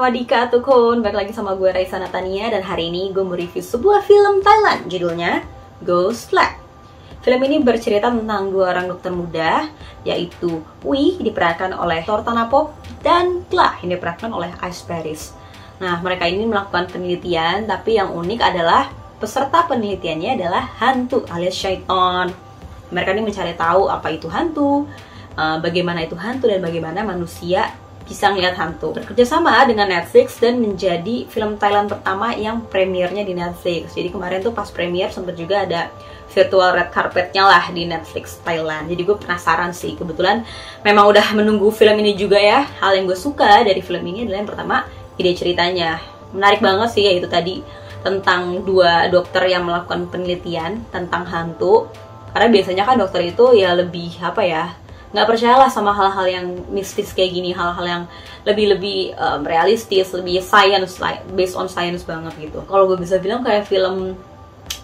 Sawadika Tukun, balik lagi sama gue Raisa Natania. Dan hari ini gue mau review sebuah film Thailand, judulnya Ghost Flag. Film ini bercerita tentang dua orang dokter muda, yaitu Wee diperankan oleh Tor Tanapop dan Gla yang diperankan oleh Ice Paris. Nah, mereka ini melakukan penelitian, tapi yang unik adalah peserta penelitiannya adalah hantu alias syaiton. Mereka ini mencari tahu apa itu hantu, bagaimana itu hantu, dan bagaimana manusia bisa ngeliat hantu. Bekerja sama dengan Netflix dan menjadi film Thailand pertama yang premiernya di Netflix. Jadi kemarin tuh pas premier sempat juga ada virtual red carpetnya lah di Netflix Thailand. Jadi gue penasaran sih, kebetulan memang udah menunggu film ini juga ya. Hal yang gue suka dari film ini adalah yang pertama, ide ceritanya menarik banget sih, yaitu tadi tentang dua dokter yang melakukan penelitian tentang hantu. Karena biasanya kan dokter itu ya lebih nggak percayalah sama hal-hal yang mistis kayak gini, hal-hal yang lebih realistis, lebih science, based on science banget gitu. Kalau gue bisa bilang kayak film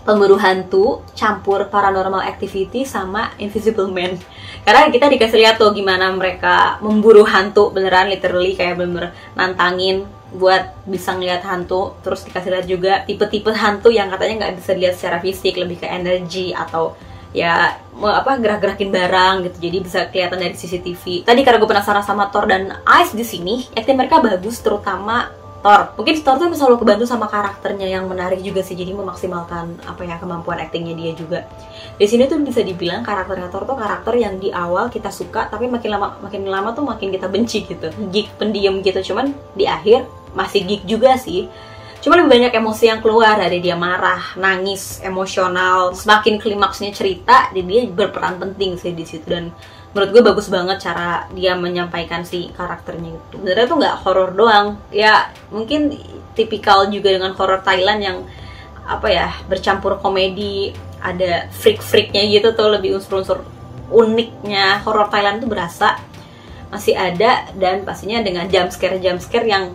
pemburu hantu campur paranormal activity sama Invisible Man. Karena kita dikasih lihat tuh gimana mereka memburu hantu beneran, literally kayak bener-bener nantangin buat bisa ngeliat hantu. Terus dikasih lihat juga tipe-tipe hantu yang katanya nggak bisa dilihat secara fisik, lebih ke energi atau ya gerak-gerakin barang gitu, jadi bisa kelihatan dari CCTV. Tadi karena gue penasaran sama Thor dan Ice di sini, acting mereka bagus, terutama Thor. Mungkin Thor tuh selalu kebantu sama karakternya yang menarik juga sih, jadi memaksimalkan kemampuan actingnya dia juga. Di sini tuh bisa dibilang karakternya Thor tuh karakter yang di awal kita suka, tapi makin lama tuh makin kita benci gitu, geek pendiam gitu. Cuman di akhir masih geek juga sih. Cuma lebih banyak emosi yang keluar dari dia, marah, nangis, emosional. Semakin klimaksnya cerita, dia berperan penting sih di situ. Dan menurut gue bagus banget cara dia menyampaikan si karakternya itu. Sebenarnya tuh nggak horor doang, ya mungkin tipikal juga dengan horor Thailand yang bercampur komedi, ada freak-freaknya gitu tuh, lebih unsur-unsur uniknya horor Thailand tuh berasa masih ada, dan pastinya dengan jump scare yang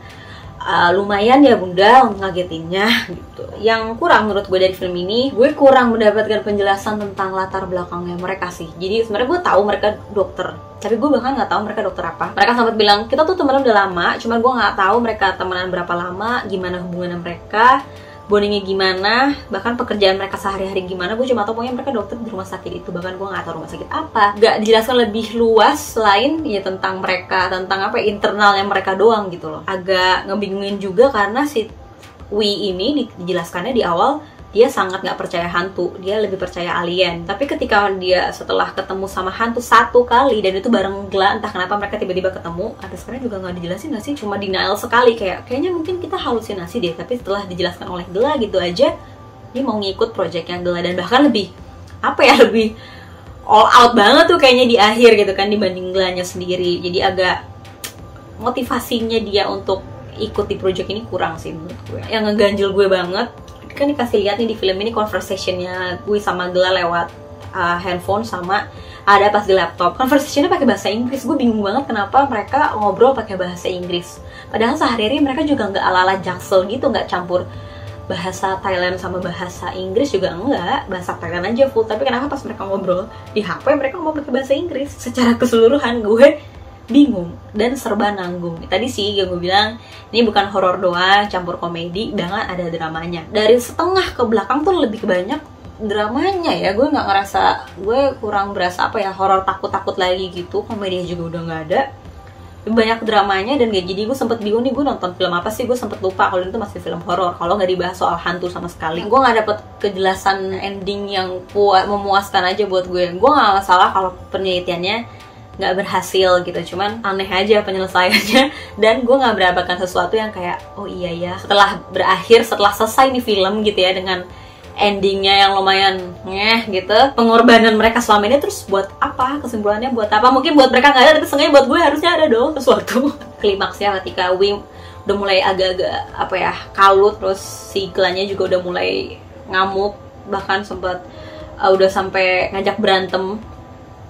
lumayan ya bunda ngagetinnya gitu. Yang kurang menurut gue dari film ini, gue kurang mendapatkan penjelasan tentang latar belakangnya mereka sih. Jadi sebenarnya gue tahu mereka dokter, tapi gue bahkan nggak tahu mereka dokter apa. Mereka sempat bilang kita tuh temenan udah lama, cuman gue nggak tahu mereka temenan berapa lama, gimana hubungan mereka, bondingnya gimana, bahkan pekerjaan mereka sehari-hari gimana. Gue cuma tahu pokoknya mereka dokter di rumah sakit itu, bahkan gue nggak tahu rumah sakit apa. Nggak dijelaskan lebih luas selain ya tentang mereka, tentang internalnya mereka doang gitu loh. Agak ngebingungin juga karena si Wee ini dijelaskannya di awal dia sangat nggak percaya hantu, dia lebih percaya alien. Tapi ketika dia setelah ketemu sama hantu satu kali, dan itu bareng Gla, entah kenapa mereka tiba-tiba ketemu, sampai sekarang juga nggak dijelasin nggak sih, cuma denial sekali, kayaknya mungkin kita halusinasi deh. Tapi setelah dijelaskan oleh Gla gitu aja, dia mau ngikut projectnya Gla, dan bahkan lebih lebih all out banget tuh kayaknya di akhir gitu kan dibanding Glanya sendiri. Jadi agak motivasinya dia untuk ikut di project ini kurang sih menurut gue. Yang ngeganjel gue banget kan dikasih lihat nih di film ini conversationnya gue sama Gla lewat handphone, sama ada pas di laptop. Conversationnya pakai bahasa Inggris. Gue bingung banget kenapa mereka ngobrol pakai bahasa Inggris. Padahal sehari-hari mereka juga nggak ala-ala Jaksel gitu, nggak campur bahasa Thailand sama bahasa Inggris juga enggak, bahasa Thailand aja full. Tapi kenapa pas mereka ngobrol di HP mereka ngomong pakai bahasa Inggris? Secara keseluruhan gue bingung dan serba nanggung. Tadi sih yang gue bilang ini bukan horor doang, campur komedi dengan ada dramanya. Dari setengah ke belakang tuh lebih banyak dramanya ya. Gue nggak ngerasa, gue kurang berasa horor takut-takut lagi gitu. Komedinya juga udah nggak ada. Banyak dramanya, dan jadi gue sempet bingung nih, gue nonton film apa sih, gue sempet lupa kalau itu masih film horor, kalau nggak dibahas soal hantu sama sekali. Gue nggak dapet kejelasan ending yang memuaskan aja buat gue. Gue nggak masalah kalau penelitiannya nggak berhasil gitu, cuman aneh aja penyelesaiannya. Dan gue nggak mendapatkan sesuatu yang kayak oh iya ya, setelah selesai nih film gitu ya, dengan endingnya yang lumayan gitu, pengorbanan mereka selama ini terus buat apa, kesimpulannya buat apa? Mungkin buat mereka nggak ada, tapi seenggaknya buat gue harusnya ada dong sesuatu. Klimaksnya ketika Wing udah mulai agak-agak kalut, terus si Glanya juga udah mulai ngamuk, bahkan sempat udah sampai ngajak berantem.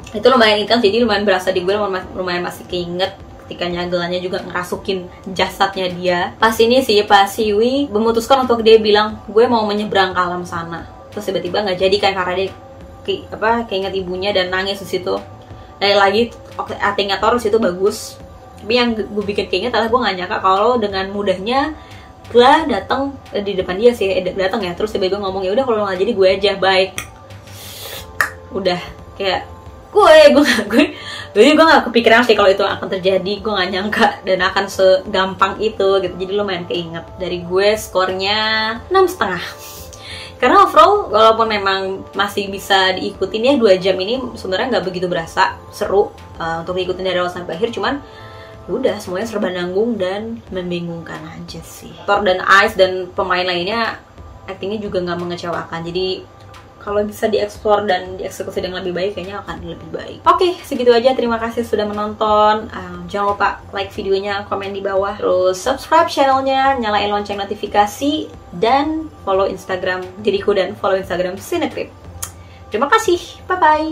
Itu lumayan intens, jadi lumayan berasa di gue, lumayan masih keinget ketika Glanya juga ngerasukin jasadnya dia. Pas si Wee memutuskan untuk dia bilang gue mau menyeberang ke alam sana, terus tiba-tiba nggak jadi kan karena dia keinget ibunya dan nangis di situ. Lagi actingnya Thor di situ bagus, Tapi yang gue bikin keinget adalah gue gak nyangka kalau dengan mudahnya gue datang di depan dia sih, datang ya, terus tiba-tiba ngomong ya udah kalau nggak jadi gue aja, baik. Udah kayak jadi gue nggak kepikiran sih kalau itu akan terjadi, gue nggak nyangka dan akan segampang itu gitu. Jadi lumayan keinget. Dari gue skornya 6,5. Karena overall walaupun memang masih bisa diikutin ya 2 jam ini sebenarnya nggak begitu berasa seru untuk diikutin dari awal sampai akhir, cuman udah semuanya serba nanggung dan membingungkan aja sih. Thor dan Ice dan pemain lainnya actingnya juga nggak mengecewakan. Jadi kalau bisa dieksplor dan dieksekusi dengan lebih baik kayaknya akan lebih baik. Oke, segitu aja. Terima kasih sudah menonton. Jangan lupa like videonya, komen di bawah, terus subscribe channelnya, nyalain lonceng notifikasi, dan follow Instagram diriku dan follow Instagram Cinecrip. Terima kasih. Bye bye.